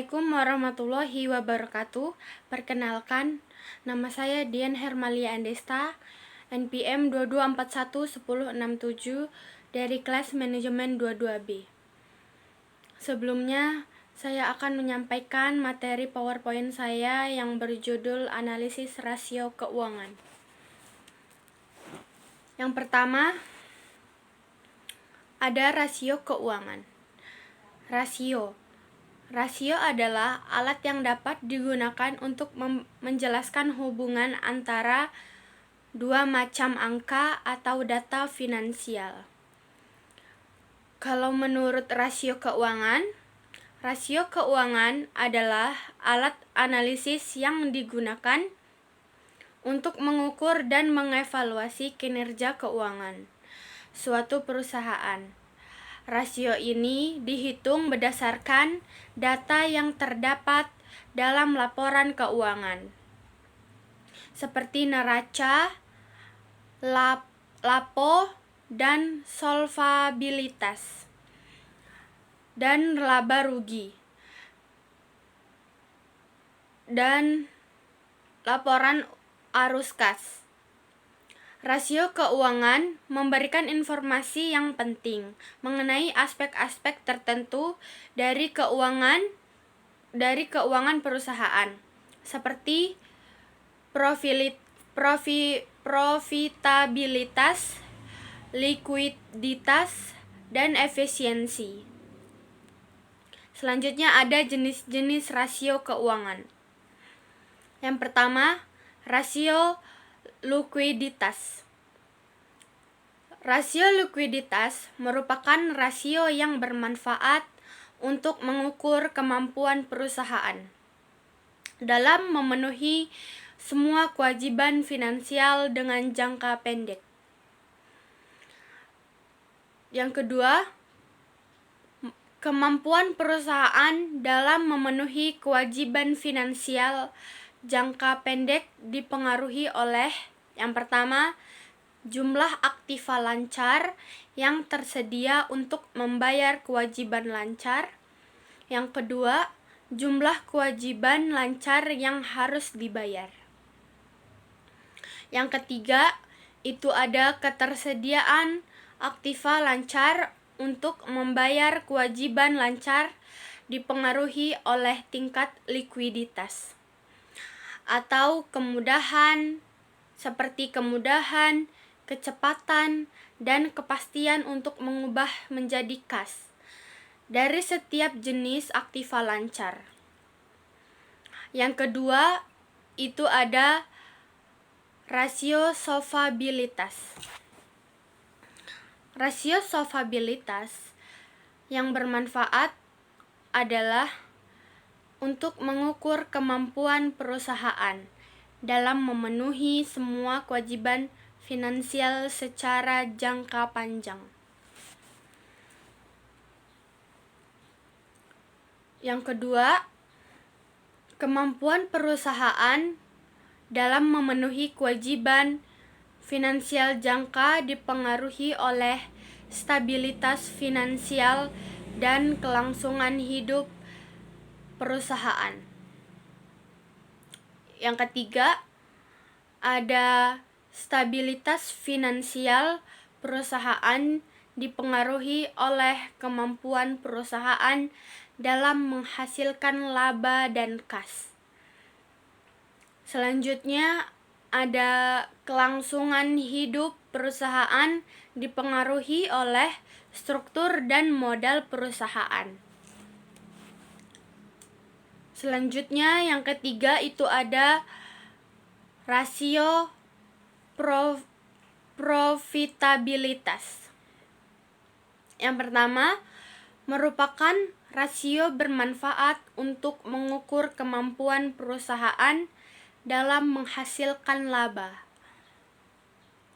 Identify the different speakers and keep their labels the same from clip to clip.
Speaker 1: Assalamualaikum warahmatullahi wabarakatuh. Perkenalkan, nama saya Dian Hermalia Andesta, NPM 22411067 dari kelas manajemen 22B. Sebelumnya, saya akan menyampaikan materi PowerPoint saya yang berjudul Analisis Rasio Keuangan. Yang pertama, ada rasio keuangan. Rasio adalah alat yang dapat digunakan untuk menjelaskan hubungan antara dua macam angka atau data finansial. Kalau menurut rasio keuangan adalah alat analisis yang digunakan untuk mengukur dan mengevaluasi kinerja keuangan suatu perusahaan. Rasio ini dihitung berdasarkan data yang terdapat dalam laporan keuangan, seperti neraca, lapo, dan solvabilitas, dan laba rugi, dan laporan arus kas. Rasio keuangan memberikan informasi yang penting mengenai aspek-aspek tertentu dari keuangan perusahaan, seperti profitabilitas, likuiditas, dan efisiensi. Selanjutnya ada jenis-jenis rasio keuangan. Yang pertama, rasio likuiditas. Rasio likuiditas merupakan rasio yang bermanfaat untuk mengukur kemampuan perusahaan dalam memenuhi semua kewajiban finansial dengan jangka pendek. Yang kedua, kemampuan perusahaan dalam memenuhi kewajiban finansial jangka pendek dipengaruhi oleh yang pertama, jumlah aktiva lancar yang tersedia untuk membayar kewajiban lancar. Yang kedua, jumlah kewajiban lancar yang harus dibayar. Yang ketiga, itu ada ketersediaan aktiva lancar untuk membayar kewajiban lancar dipengaruhi oleh tingkat likuiditas atau kemudahan, seperti kemudahan, kecepatan, dan kepastian untuk mengubah menjadi kas dari setiap jenis aktiva lancar. Yang kedua, itu ada rasio solvabilitas. Rasio solvabilitas yang bermanfaat adalah untuk mengukur kemampuan perusahaan dalam memenuhi semua kewajiban finansial secara jangka panjang. Yang kedua, kemampuan perusahaan dalam memenuhi kewajiban finansial jangka dipengaruhi oleh stabilitas finansial dan kelangsungan hidup perusahaan. Yang ketiga, ada stabilitas finansial perusahaan dipengaruhi oleh kemampuan perusahaan dalam menghasilkan laba dan kas. Selanjutnya, ada kelangsungan hidup perusahaan dipengaruhi oleh struktur dan modal perusahaan. Selanjutnya, yang ketiga itu ada rasio profitabilitas. Yang pertama, merupakan rasio bermanfaat untuk mengukur kemampuan perusahaan dalam menghasilkan laba.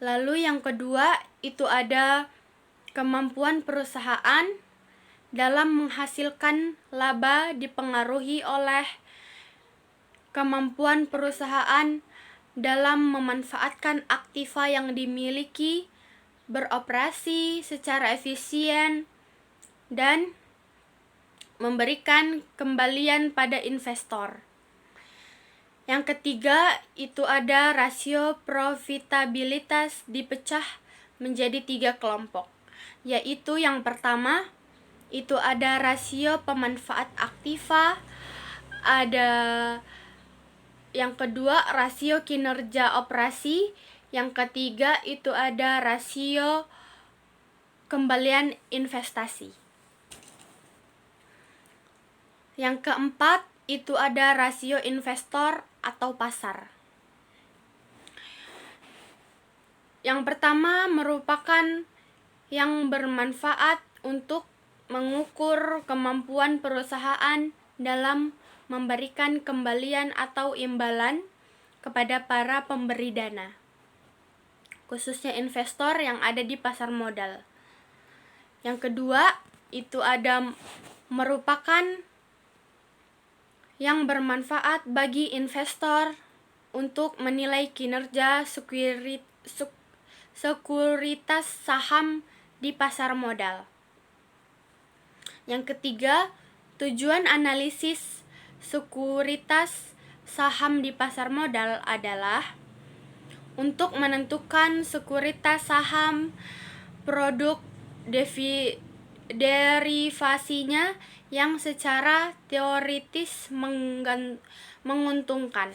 Speaker 1: Lalu yang kedua, itu ada kemampuan perusahaan dalam menghasilkan laba dipengaruhi oleh kemampuan perusahaan dalam memanfaatkan aktiva yang dimiliki, beroperasi secara efisien, dan memberikan kembalian pada investor. Yang ketiga, itu ada rasio profitabilitas dipecah menjadi 3 kelompok, yaitu yang pertama, itu ada rasio pemanfaat aktiva, ada yang kedua rasio kinerja operasi, yang ketiga itu ada rasio kembalian investasi. Yang keempat itu ada rasio investor atau pasar. Yang pertama merupakan yang bermanfaat untuk mengukur kemampuan perusahaan dalam memberikan kembalian atau imbalan kepada para pemberi dana, khususnya investor yang ada di pasar modal. Yang kedua, itu ada merupakan yang bermanfaat bagi investor untuk menilai kinerja sekuritas saham di pasar modal. Yang ketiga, tujuan analisis sekuritas saham di pasar modal adalah untuk menentukan sekuritas saham, produk derivasinya yang secara teoritis menguntungkan.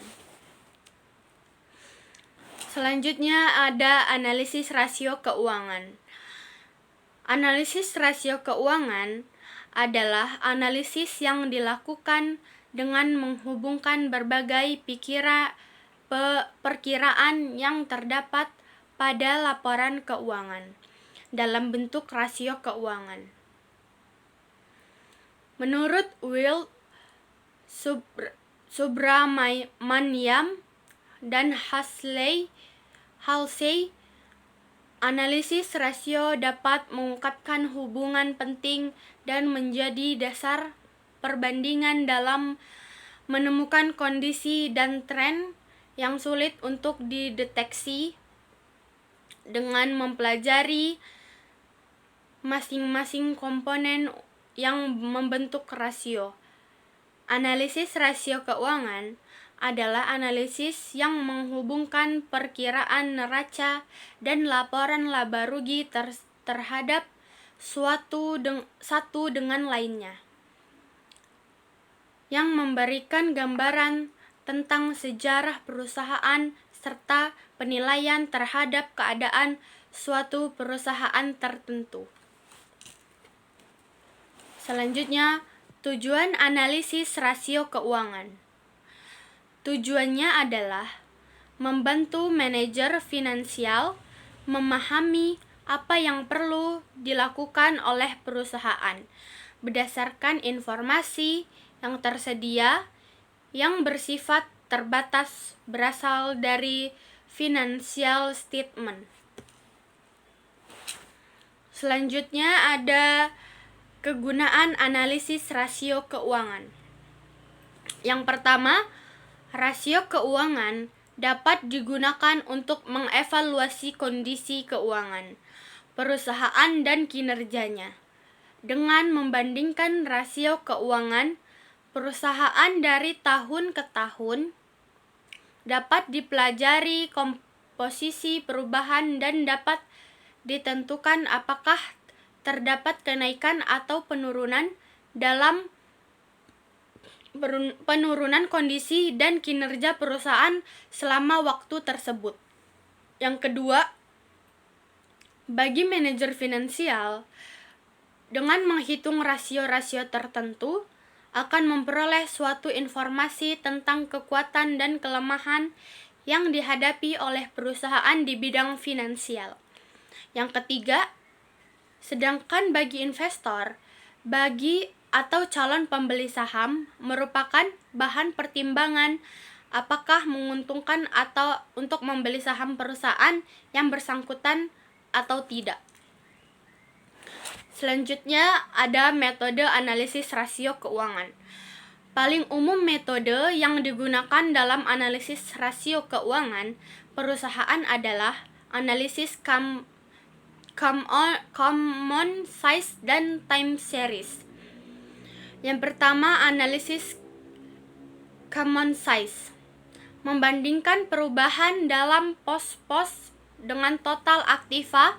Speaker 1: Selanjutnya ada analisis rasio keuangan. Analisis rasio keuangan adalah analisis yang dilakukan dengan menghubungkan berbagai perkiraan yang terdapat pada laporan keuangan dalam bentuk rasio keuangan. Menurut Will Subramaniam dan Halsey, analisis rasio dapat mengungkapkan hubungan penting dan menjadi dasar perbandingan dalam menemukan kondisi dan tren yang sulit untuk dideteksi dengan mempelajari masing-masing komponen yang membentuk rasio. Analisis rasio keuangan adalah analisis yang menghubungkan perkiraan neraca dan laporan laba rugi terhadap satu dengan lainnya, yang memberikan gambaran tentang sejarah perusahaan serta penilaian terhadap keadaan suatu perusahaan tertentu. Selanjutnya, tujuan analisis rasio keuangan. Tujuannya adalah membantu manajer finansial memahami apa yang perlu dilakukan oleh perusahaan berdasarkan informasi yang tersedia yang bersifat terbatas berasal dari financial statement. Selanjutnya ada kegunaan analisis rasio keuangan. Yang pertama, rasio keuangan dapat digunakan untuk mengevaluasi kondisi keuangan perusahaan dan kinerjanya. Dengan membandingkan rasio keuangan perusahaan dari tahun ke tahun, dapat dipelajari komposisi perubahan dan dapat ditentukan apakah terdapat kenaikan atau penurunan dalam penurunan kondisi dan kinerja perusahaan selama waktu tersebut. Yang kedua, bagi manajer finansial, dengan menghitung rasio-rasio tertentu akan memperoleh suatu informasi tentang kekuatan dan kelemahan yang dihadapi oleh perusahaan di bidang finansial. Yang ketiga, sedangkan bagi investor, atau calon pembeli saham merupakan bahan pertimbangan apakah menguntungkan atau untuk membeli saham perusahaan yang bersangkutan atau tidak. Selanjutnya ada metode analisis rasio keuangan. Paling umum metode yang digunakan dalam analisis rasio keuangan perusahaan adalah analisis common size dan time series. Yang pertama, analisis common size. Membandingkan perubahan dalam pos-pos dengan total aktiva,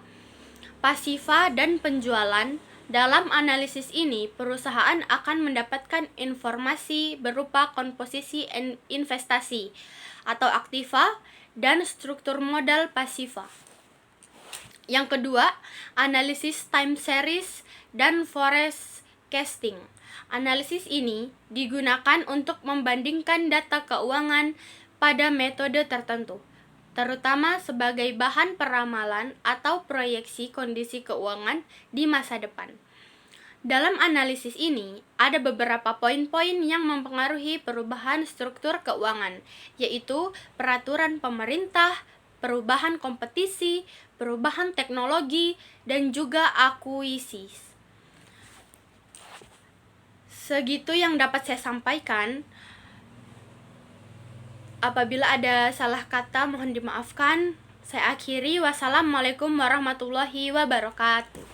Speaker 1: pasiva, dan penjualan. Dalam analisis ini, perusahaan akan mendapatkan informasi berupa komposisi investasi atau aktiva dan struktur modal pasiva. Yang kedua, analisis time series dan forecasting. Analisis ini digunakan untuk membandingkan data keuangan pada metode tertentu, terutama sebagai bahan peramalan atau proyeksi kondisi keuangan di masa depan. Dalam analisis ini, ada beberapa poin-poin yang mempengaruhi perubahan struktur keuangan, yaitu peraturan pemerintah, perubahan kompetisi, perubahan teknologi, dan juga akuisisi. Segitu yang dapat saya sampaikan. Apabila ada salah kata, mohon dimaafkan. Saya akhiri. Wassalamualaikum warahmatullahi wabarakatuh.